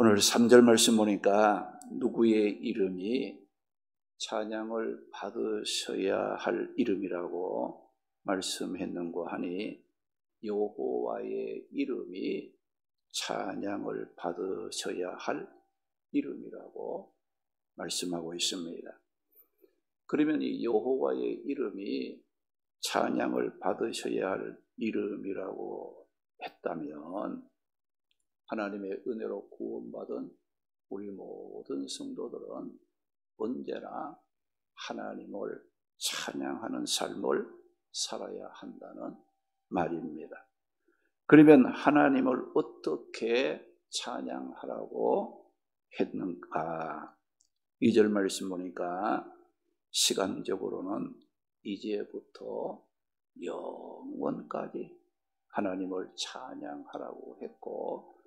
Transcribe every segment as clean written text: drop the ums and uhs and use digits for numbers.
오늘 3절 말씀 보니까 누구의 이름이 찬양을 받으셔야 할 이름이라고 말씀했는고 하니 여호와의 이름이 찬양을 받으셔야 할 이름이라고 말씀하고 있습니다. 그러면 이 여호와의 이름이 찬양을 받으셔야 할 이름이라고 했다면 하나님의 은혜로 구원받은 우리 모든 성도들은 언제나 하나님을 찬양하는 삶을 살아야 한다는 말입니다. 그러면 하나님을 어떻게 찬양하라고 했는가? 2절 말씀 보니까 시간적으로는 이제부터 영원까지 하나님을 찬양하라고 했고,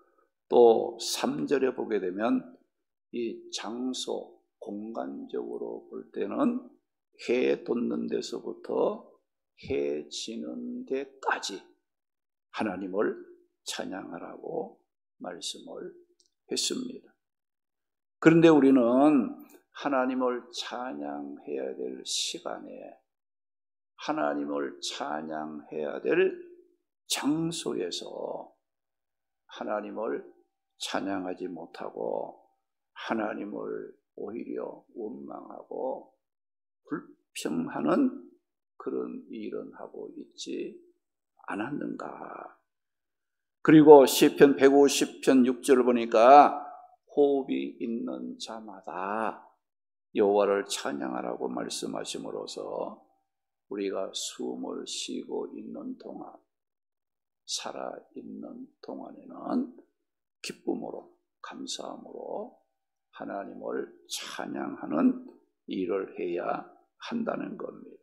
또 3절에 보게 되면 이 장소, 공간적으로 볼 때는 해 돋는 데서부터 해 지는 데까지 하나님을 찬양하라고 말씀을 했습니다. 그런데 우리는 하나님을 찬양해야 될 시간에, 하나님을 찬양해야 될 장소에서 하나님을 찬양하지 못하고 하나님을 오히려 원망하고 불평하는 그런 일은 하고 있지 않았는가? 그리고 시편 150편 6절을 보니까 호흡이 있는 자마다 여호와를 찬양하라고 말씀하심으로써 우리가 숨을 쉬고 있는 동안, 살아있는 동안에는 기쁨으로, 감사함으로 하나님을 찬양하는 일을 해야 한다는 겁니다.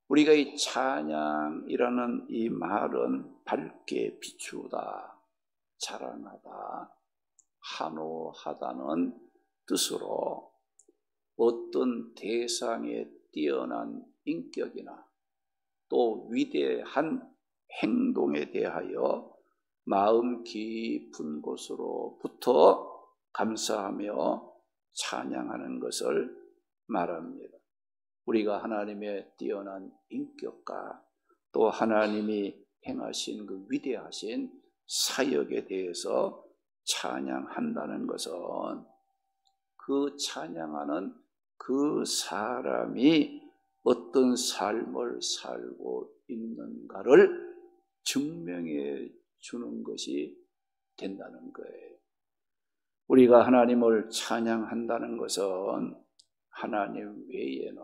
우리가 이 찬양이라는 이 말은 밝게 비추다, 자랑하다, 한호하다는 뜻으로 어떤 대상에 뛰어난 인격이나 또 위대한 행동에 대하여 마음 깊은 곳으로부터 감사하며 찬양하는 것을 말합니다. 우리가 하나님의 뛰어난 인격과 또 하나님이 행하신 그 위대하신 사역에 대해서 찬양한다는 것은 그 찬양하는 그 사람이 어떤 삶을 살고 있는가를 증명해 주는 것이 된다는 거예요. 우리가 하나님을 찬양한다는 것은 하나님 외에는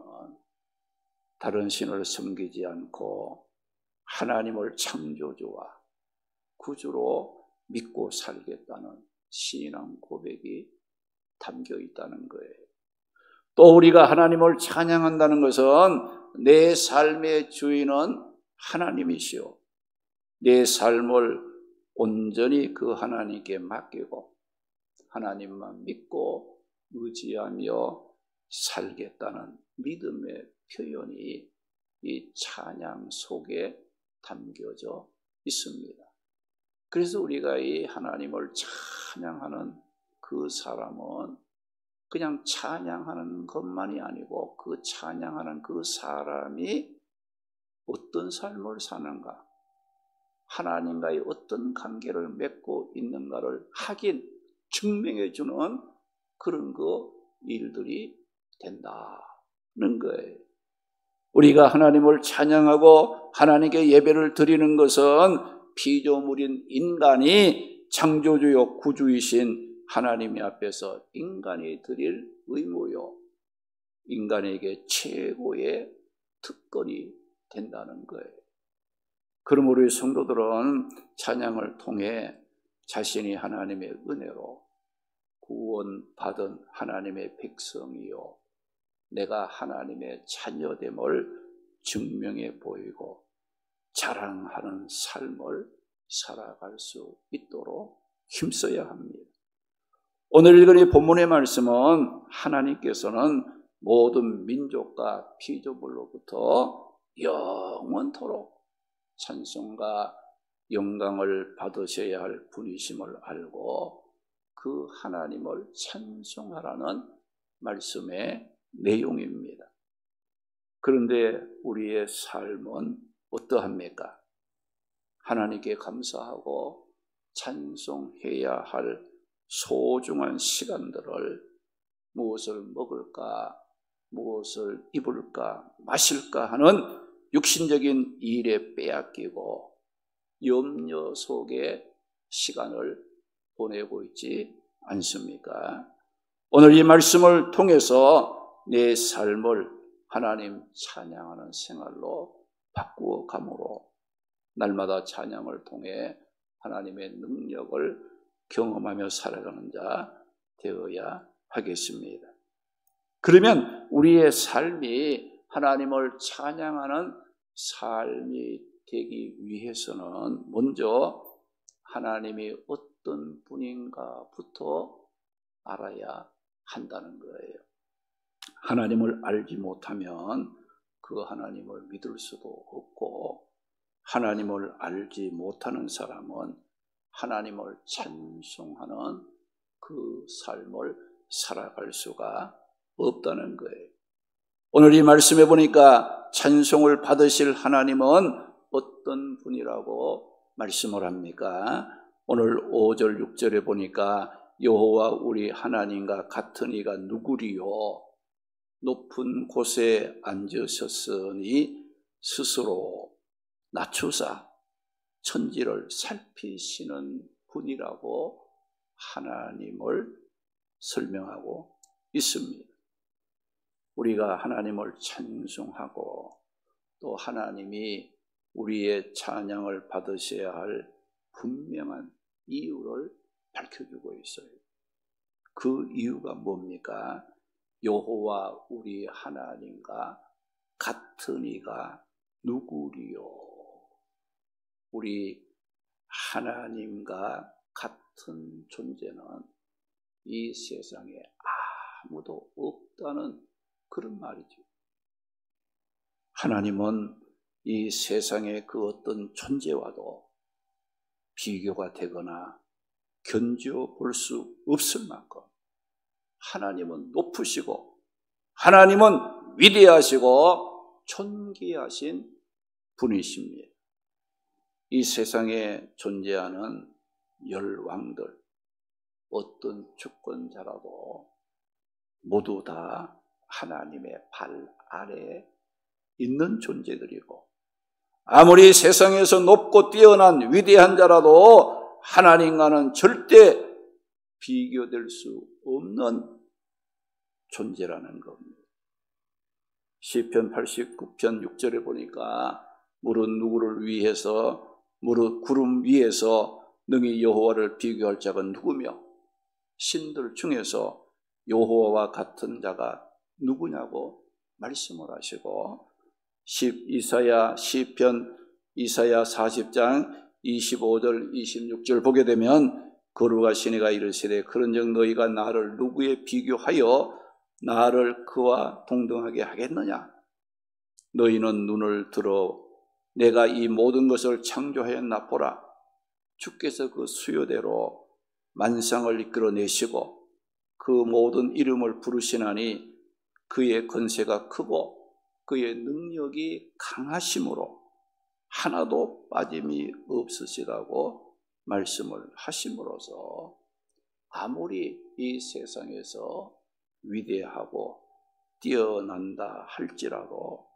다른 신을 섬기지 않고 하나님을 창조주와 구주로 믿고 살겠다는 신앙 고백이 담겨 있다는 거예요. 또 우리가 하나님을 찬양한다는 것은 내 삶의 주인은 하나님이시오, 내 삶을 온전히 그 하나님께 맡기고 하나님만 믿고 의지하며 살겠다는 믿음의 표현이 이 찬양 속에 담겨져 있습니다. 그래서 우리가 이 하나님을 찬양하는 그 사람은 그냥 찬양하는 것만이 아니고 그 찬양하는 그 사람이 어떤 삶을 사는가, 하나님과의 어떤 관계를 맺고 있는가를 확인, 증명해 주는 그런 일들이 된다는 거예요. 우리가 하나님을 찬양하고 하나님께 예배를 드리는 것은 피조물인 인간이 창조주요 구주이신 하나님 앞에서 인간이 드릴 의무요, 인간에게 최고의 특권이 된다는 거예요. 그러므로 우리 성도들은 찬양을 통해 자신이 하나님의 은혜로 구원받은 하나님의 백성이요, 내가 하나님의 자녀됨을 증명해 보이고 자랑하는 삶을 살아갈 수 있도록 힘써야 합니다. 오늘 읽은 이 본문의 말씀은 하나님께서는 모든 민족과 피조물로부터 영원토록 찬송과 영광을 받으셔야 할 분이심을 알고 그 하나님을 찬송하라는 말씀의 내용입니다. 그런데 우리의 삶은 어떠합니까? 하나님께 감사하고 찬송해야 할 소중한 시간들을 무엇을 먹을까, 무엇을 입을까, 마실까 하는 육신적인 일에 빼앗기고 염려 속에 시간을 보내고 있지 않습니까? 오늘 이 말씀을 통해서 내 삶을 하나님 찬양하는 생활로 바꾸어 가므로 날마다 찬양을 통해 하나님의 능력을 경험하며 살아가는 자 되어야 하겠습니다. 그러면 우리의 삶이 하나님을 찬양하는 삶이 되기 위해서는 먼저 하나님이 어떤 분인가부터 알아야 한다는 거예요. 하나님을 알지 못하면 그 하나님을 믿을 수도 없고, 하나님을 알지 못하는 사람은 하나님을 찬송하는 그 삶을 살아갈 수가 없다는 거예요. 오늘 이 말씀해 보니까 찬송을 받으실 하나님은 어떤 분이라고 말씀을 합니까? 오늘 5절 6절에 보니까 여호와 우리 하나님과 같은 이가 누구리요? 높은 곳에 앉으셨으니 스스로 낮추사 천지를 살피시는 분이라고 하나님을 설명하고 있습니다. 우리가 하나님을 찬송하고 또 하나님이 우리의 찬양을 받으셔야 할 분명한 이유를 밝혀주고 있어요. 그 이유가 뭡니까? 여호와 우리 하나님과 같은 이가 누구리요? 우리 하나님과 같은 존재는 이 세상에 아무도 없다는 그런 말이죠. 하나님은 이 세상의 그 어떤 존재와도 비교가 되거나 견주어 볼 수 없을 만큼 하나님은 높으시고 하나님은 위대하시고 존귀하신 분이십니다. 이 세상에 존재하는 열왕들, 어떤 주권자라도 모두 다 하나님의 발 아래에 있는 존재들이고, 아무리 세상에서 높고 뛰어난 위대한 자라도 하나님과는 절대 비교될 수 없는 존재라는 겁니다. 시편 89편 6절에 보니까 무릇 누구를 위해서 무릇 구름 위에서 능히 여호와를 비교할 자가 누구며 신들 중에서 여호와와 같은 자가 누구냐고 말씀을 하시고, 시편 이사야 40장 25절 26절 보게 되면 거룩하신 이가 이르시되 그런즉 너희가 나를 누구에 비교하여 나를 그와 동등하게 하겠느냐? 너희는 눈을 들어 내가 이 모든 것을 창조하였나 보라. 주께서 그 수요대로 만상을 이끌어내시고 그 모든 이름을 부르시나니 그의 권세가 크고 그의 능력이 강하심으로 하나도 빠짐이 없으시다고 말씀을 하심으로써 아무리 이 세상에서 위대하고 뛰어난다 할지라도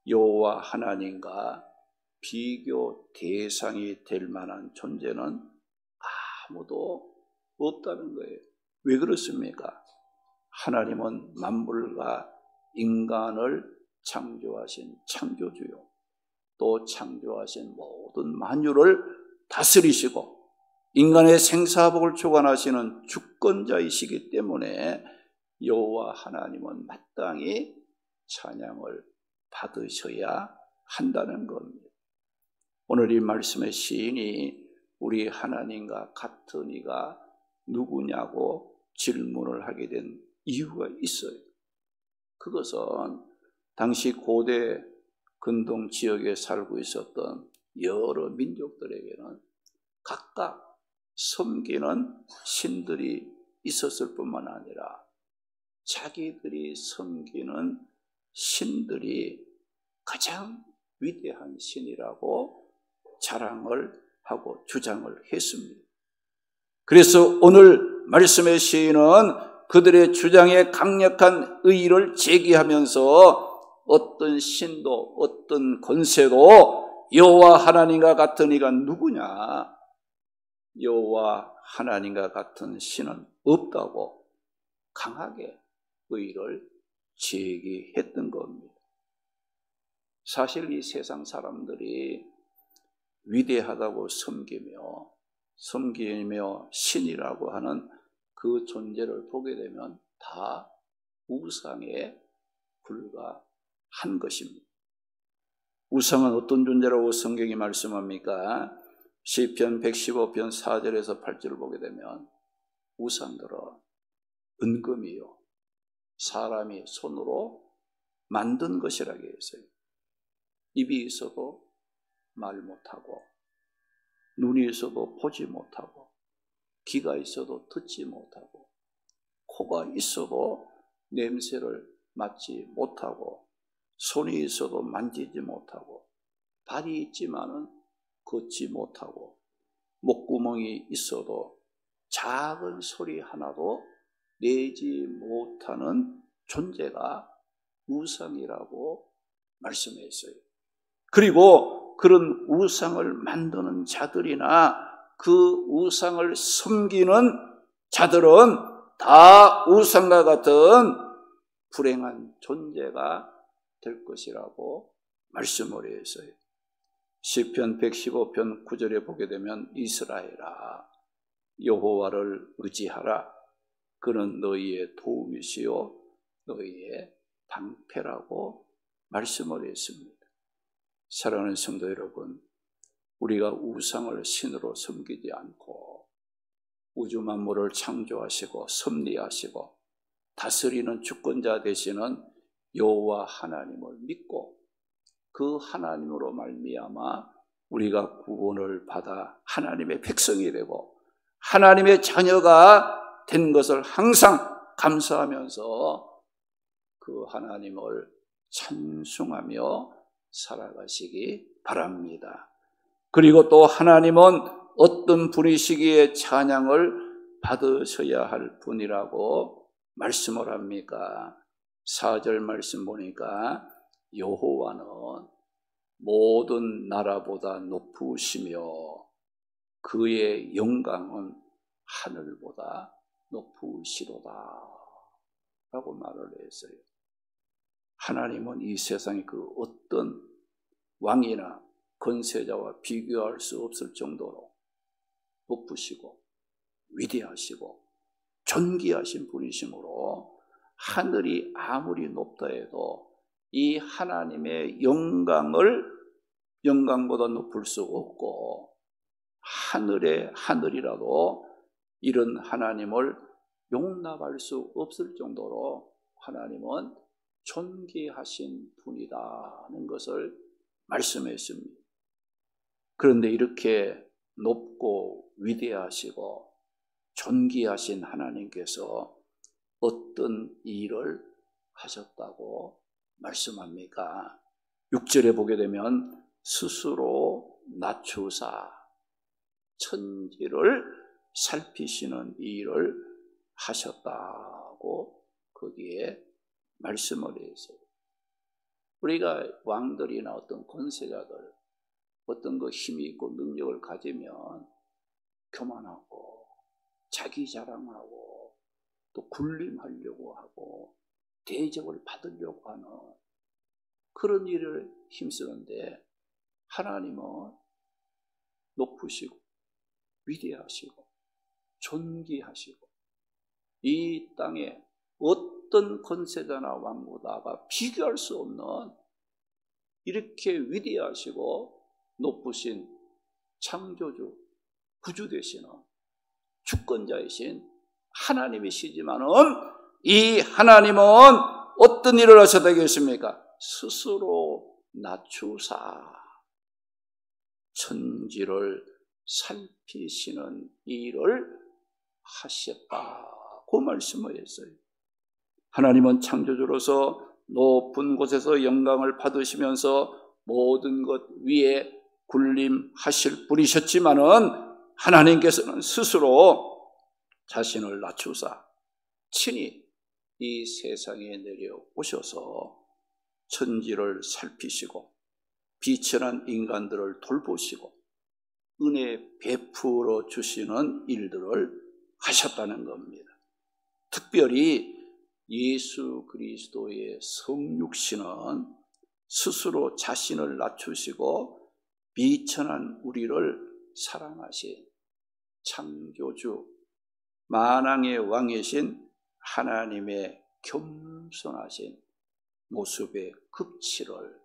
여호와 하나님과 비교 대상이 될 만한 존재는 아무도 없다는 거예요. 왜 그렇습니까? 하나님은 만물과 인간을 창조하신 창조주요, 또 창조하신 모든 만유를 다스리시고 인간의 생사복을 주관하시는 주권자이시기 때문에 여호와 하나님은 마땅히 찬양을 받으셔야 한다는 겁니다. 오늘 이 말씀의 시인이 우리 하나님과 같은 이가 누구냐고 질문을 하게 된 이유가 있어요. 그것은 당시 고대 근동 지역에 살고 있었던 여러 민족들에게는 각각 섬기는 신들이 있었을 뿐만 아니라 자기들이 섬기는 신들이 가장 위대한 신이라고 자랑을 하고 주장을 했습니다. 그래서 오늘 말씀의 시인은 그들의 주장에 강력한 의의를 제기하면서 어떤 신도 어떤 권세도 여호와 하나님과 같은 이가 누구냐? 여호와 하나님과 같은 신은 없다고 강하게 의의를 제기했던 겁니다. 사실 이 세상 사람들이 위대하다고 섬기며 신이라고 하는 그 존재를 보게 되면 다 우상에 불과한 것입니다. 우상은 어떤 존재라고 성경이 말씀합니까? 시편 115편 4절에서 8절을 보게 되면 우상들은 은금이요 사람이 손으로 만든 것이라고 했어요. 입이 있어도 말 못하고 눈이 있어도 보지 못하고 귀가 있어도 듣지 못하고 코가 있어도 냄새를 맡지 못하고 손이 있어도 만지지 못하고 발이 있지만은 걷지 못하고 목구멍이 있어도 작은 소리 하나도 내지 못하는 존재가 우상이라고 말씀했어요. 그리고 그런 우상을 만드는 자들이나 그 우상을 섬기는 자들은 다 우상과 같은 불행한 존재가 될 것이라고 말씀을 했어요. 시편 115편 9절에 보게 되면 이스라엘아 여호와를 의지하라. 그는 너희의 도움이시요 너희의 방패라고 말씀을 했습니다. 사랑하는 성도 여러분, 우리가 우상을 신으로 섬기지 않고 우주 만물을 창조하시고 섭리하시고 다스리는 주권자 되시는 여호와 하나님을 믿고 그 하나님으로 말미암아 우리가 구원을 받아 하나님의 백성이 되고 하나님의 자녀가 된 것을 항상 감사하면서 그 하나님을 찬송하며 살아가시기 바랍니다. 그리고 또 하나님은 어떤 분이시기에 찬양을 받으셔야 할 분이라고 말씀을 합니까? 4절 말씀 보니까 여호와는 모든 나라보다 높으시며 그의 영광은 하늘보다 높으시도다 라고 말을 했어요. 하나님은 이 세상에 그 어떤 왕이나 권세자와 비교할 수 없을 정도로 높으시고 위대하시고 존귀하신 분이시므로 하늘이 아무리 높다 해도 이 하나님의 영광보다 높을 수 없고 하늘의 하늘이라도 이런 하나님을 용납할 수 없을 정도로 하나님은 존귀하신 분이다는 것을 말씀했습니다. 그런데 이렇게 높고 위대하시고 존귀하신 하나님께서 어떤 일을 하셨다고 말씀합니까? 6절에 보게 되면 스스로 낮추사 천지를 살피시는 일을 하셨다고 거기에 말씀을 했어요. 우리가 왕들이나 어떤 권세자들 어떤 그 힘이 있고 능력을 가지면 교만하고 자기 자랑하고 또 군림하려고 하고 대접을 받으려고 하는 그런 일을 힘쓰는데 하나님은 높으시고 위대하시고 존귀하시고 이 땅에 어떤 권세자나 왕보다가 비교할 수 없는 이렇게 위대하시고 높으신 창조주 구주 되시는 주권자이신 하나님이시지만은 이 하나님은 어떤 일을 하셨다 하겠습니까? 스스로 낮추사 천지를 살피시는 일을 하셨다고 그 말씀을 했어요. 하나님은 창조주로서 높은 곳에서 영광을 받으시면서 모든 것 위에 군림하실 분이셨지만은 하나님께서는 스스로 자신을 낮추사 친히 이 세상에 내려오셔서 천지를 살피시고 비천한 인간들을 돌보시고 은혜 베풀어 주시는 일들을 하셨다는 겁니다. 특별히 예수 그리스도의 성육신은 스스로 자신을 낮추시고 비천한 우리를 사랑하신 창조주 만왕의 왕이신 하나님의 겸손하신 모습의 극치를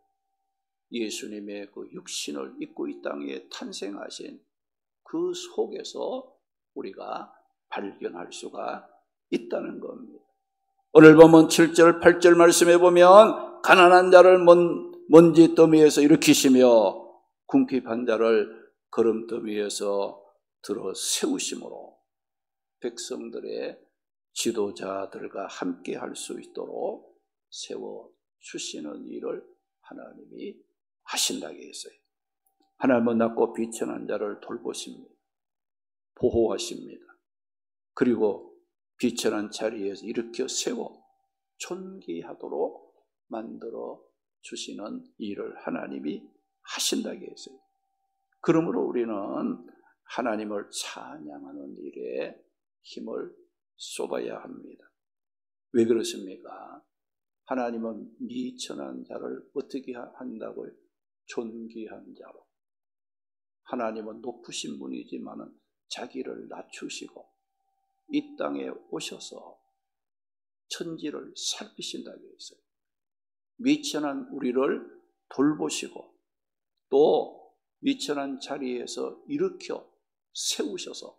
예수님의 그 육신을 입고 이 땅에 탄생하신 그 속에서 우리가 발견할 수가 있다는 겁니다. 오늘 보면 7절 8절 말씀에 보면 가난한 자를 먼지 더미에서 일으키시며 궁핍한 자를 거름더미에서 들어 세우심으로 백성들의 지도자들과 함께 할 수 있도록 세워주시는 일을 하나님이 하신다고 했어요. 하나님은 낮고 비천한 자를 돌보십니다. 보호하십니다. 그리고 비천한 자리에서 일으켜 세워 존귀하도록 만들어 주시는 일을 하나님이 하신다고 했어요. 그러므로 우리는 하나님을 찬양하는 일에 힘을 쏟아야 합니다. 왜 그렇습니까? 하나님은 미천한 자를 어떻게 한다고요? 존귀한 자로. 하나님은 높으신 분이지만 자기를 낮추시고 이 땅에 오셔서 천지를 살피신다고 했어요. 미천한 우리를 돌보시고 또 미천한 자리에서 일으켜 세우셔서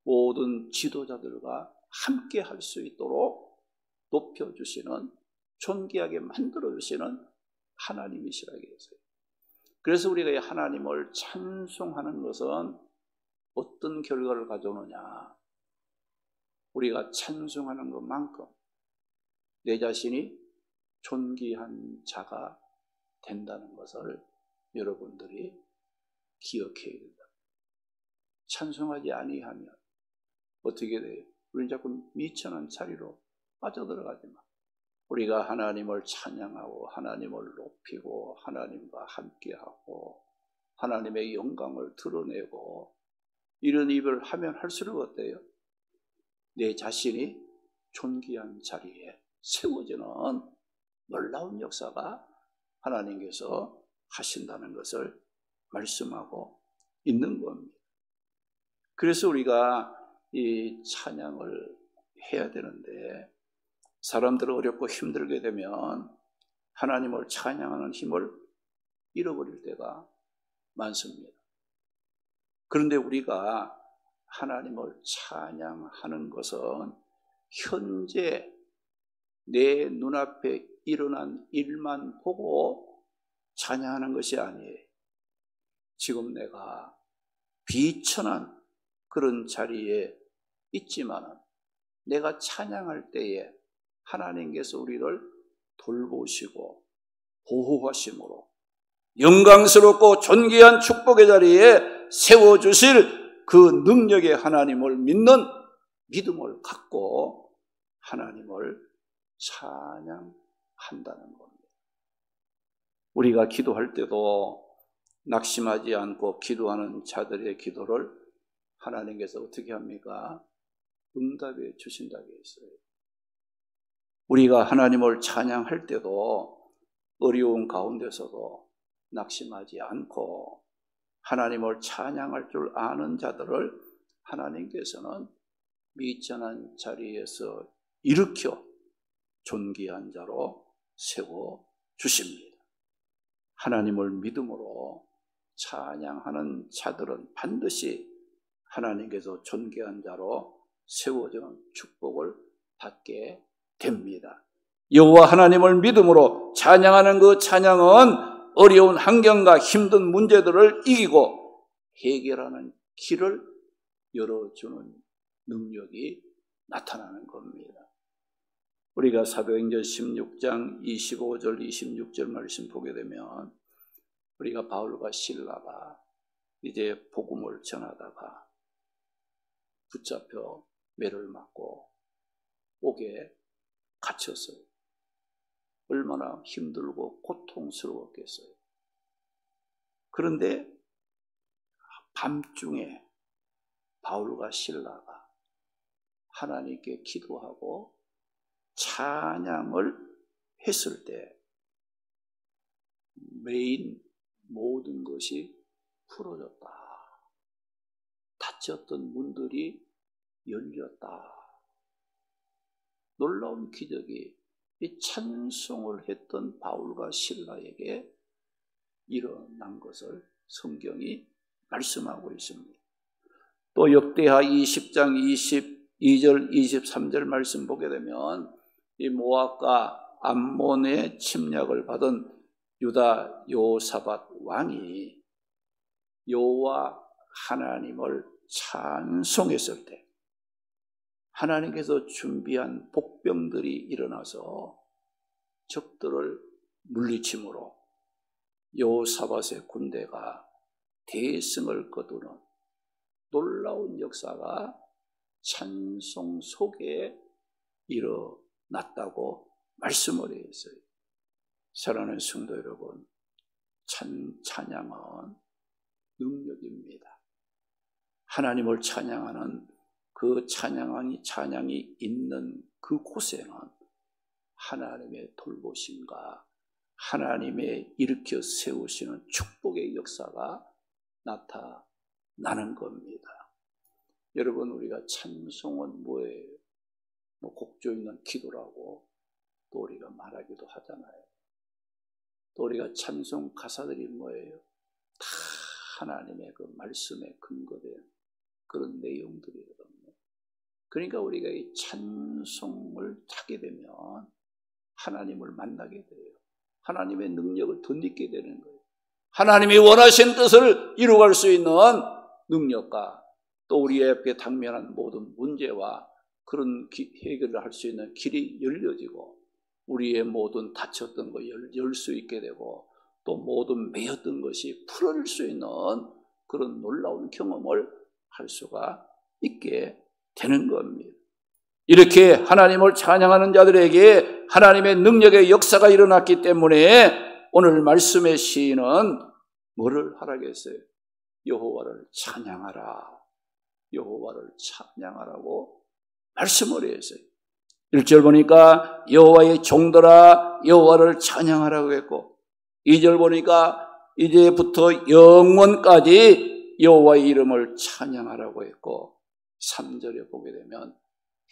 모든 지도자들과 함께 할 수 있도록 높여주시는, 존귀하게 만들어주시는 하나님이시라고 했어요. 그래서 우리가 하나님을 찬송하는 것은 어떤 결과를 가져오느냐? 우리가 찬송하는 것만큼 내 자신이 존귀한 자가 된다는 것을 여러분들이 기억해야 된다. 찬송하지 아니하면 어떻게 돼요? 우리는 자꾸 미천한 자리로 빠져들어가지 마. 우리가 하나님을 찬양하고 하나님을 높이고 하나님과 함께하고 하나님의 영광을 드러내고 이런 일을 하면 할수록 어때요? 내 자신이 존귀한 자리에 세워지는 놀라운 역사가 하나님께서 하신다는 것을 말씀하고 있는 겁니다. 그래서 우리가 이 찬양을 해야 되는데 사람들은 어렵고 힘들게 되면 하나님을 찬양하는 힘을 잃어버릴 때가 많습니다. 그런데 우리가 하나님을 찬양하는 것은 현재 내 눈앞에 일어난 일만 보고 찬양하는 것이 아니에요. 지금 내가 비천한 그런 자리에 있지만 내가 찬양할 때에 하나님께서 우리를 돌보시고 보호하심으로 영광스럽고 존귀한 축복의 자리에 세워주실 그 능력의 하나님을 믿는 믿음을 갖고 하나님을 찬양한다는 겁니다. 우리가 기도할 때도 낙심하지 않고 기도하는 자들의 기도를 하나님께서 어떻게 합니까? 응답해 주신다고 했어요. 우리가 하나님을 찬양할 때도 어려운 가운데서도 낙심하지 않고 하나님을 찬양할 줄 아는 자들을 하나님께서는 미천한 자리에서 일으켜 존귀한 자로 세워 주십니다. 하나님을 믿음으로 찬양하는 자들은 반드시 하나님께서 존귀한 자로 세워지는 축복을 받게 됩니다. 여호와 하나님을 믿음으로 찬양하는 그 찬양은 어려운 환경과 힘든 문제들을 이기고 해결하는 길을 열어주는 능력이 나타나는 겁니다. 우리가 사도행전 16장 25절 26절 말씀 보게 되면 우리가 바울과 실라가 이제 복음을 전하다가 붙잡혀 매를 맞고 옥에 갇혔어요. 얼마나 힘들고 고통스러웠겠어요. 그런데 밤중에 바울과 실라가 하나님께 기도하고 찬양을 했을 때 메인 모든 것이 풀어졌다. 닫혔던 문들이 열렸다. 놀라운 기적이 이 찬송을 했던 바울과 실라에게 일어난 것을 성경이 말씀하고 있습니다. 또 역대하 20장 22절 23절 말씀 보게 되면 이 모압과 암몬의 침략을 받은 유다 여호사밧 왕이 여호와 하나님을 찬송했을 때 하나님께서 준비한 복병들이 일어나서 적들을 물리침으로 여호사밧의 군대가 대승을 거두는 놀라운 역사가 찬송 속에 일어났다고 말씀을 했어요. 사랑하는 성도 여러분, 찬양은 능력입니다. 하나님을 찬양하는 그 찬양이 있는 그곳에는 하나님의 돌보심과 하나님의 일으켜 세우시는 축복의 역사가 나타나는 겁니다. 여러분, 우리가 찬송은 뭐예요? 곡조 있는 기도라고 또 우리가 말하기도 하잖아요. 또 우리가 찬송 가사들이 뭐예요? 다 하나님의 그 말씀에 근거된 그런 내용들이거든요. 그러니까 우리가 이 찬송을 하게 되면 하나님을 만나게 돼요. 하나님의 능력을 덧입게 되는 거예요. 하나님이 원하신 뜻을 이루어갈 수 있는 능력과 또 우리 앞에 당면한 모든 문제와 그런 해결을 할 수 있는 길이 열려지고 우리의 모든 닫혔던 거 열 수 있게 되고 또 모든 매였던 것이 풀어질 수 있는 그런 놀라운 경험을 할 수가 있게 되는 겁니다. 이렇게 하나님을 찬양하는 자들에게 하나님의 능력의 역사가 일어났기 때문에 오늘 말씀의 시인은 뭐를 하라겠어요? 여호와를 찬양하라. 여호와를 찬양하라고 말씀을 했어요. 1절 보니까 여호와의 종들아 여호와를 찬양하라고 했고 2절 보니까 이제부터 영원까지 여호와의 이름을 찬양하라고 했고 3절에 보게 되면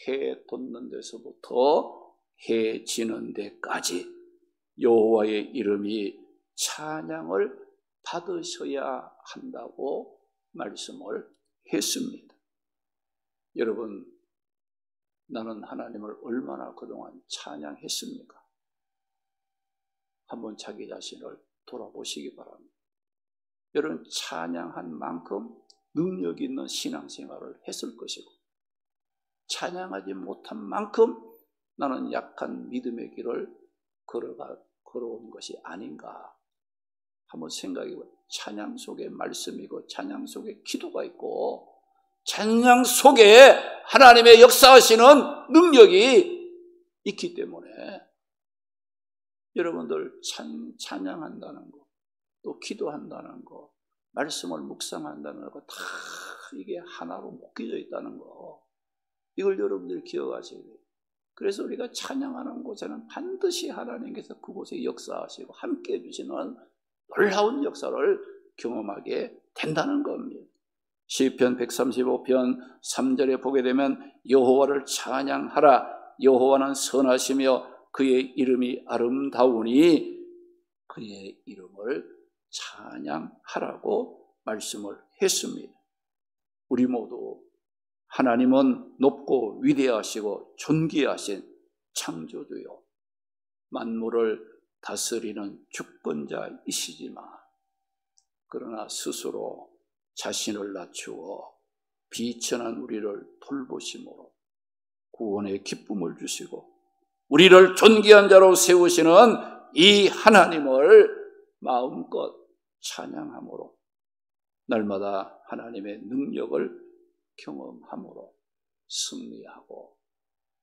해 돋는 데서부터 해 지는 데까지 여호와의 이름이 찬양을 받으셔야 한다고 말씀을 했습니다. 여러분, 나는 하나님을 얼마나 그동안 찬양했습니까? 한번 자기 자신을 돌아보시기 바랍니다. 여러분, 찬양한 만큼 능력 있는 신앙생활을 했을 것이고 찬양하지 못한 만큼 나는 약한 믿음의 길을 걸어온 것이 아닌가 한번 생각해보세요. 찬양 속에 말씀이고 찬양 속에 기도가 있고 찬양 속에 하나님의 역사하시는 능력이 있기 때문에 여러분들 찬양한다는 거, 또 기도한다는 거, 말씀을 묵상한다는 거 다 이게 하나로 묶여져 있다는 거, 이걸 여러분들이 기억하셔야 돼요. 그래서 우리가 찬양하는 곳에는 반드시 하나님께서 그곳에 역사하시고 함께해 주시는 놀라운 역사를 경험하게 된다는 겁니다. 시편 135편 3절에 보게 되면 여호와를 찬양하라. 여호와는 선하시며 그의 이름이 아름다우니 그의 이름을 찬양하라고 말씀을 했습니다. 우리 모두 하나님은 높고 위대하시고 존귀하신 창조주요 만물을 다스리는 주권자이시지만 그러나 스스로 자신을 낮추어 비천한 우리를 돌보심으로 구원의 기쁨을 주시고 우리를 존귀한 자로 세우시는 이 하나님을 마음껏 찬양함으로 날마다 하나님의 능력을 경험함으로 승리하고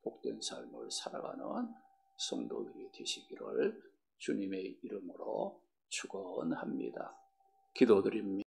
복된 삶을 살아가는 성도들이 되시기를 주님의 이름으로 축원합니다. 기도드립니다.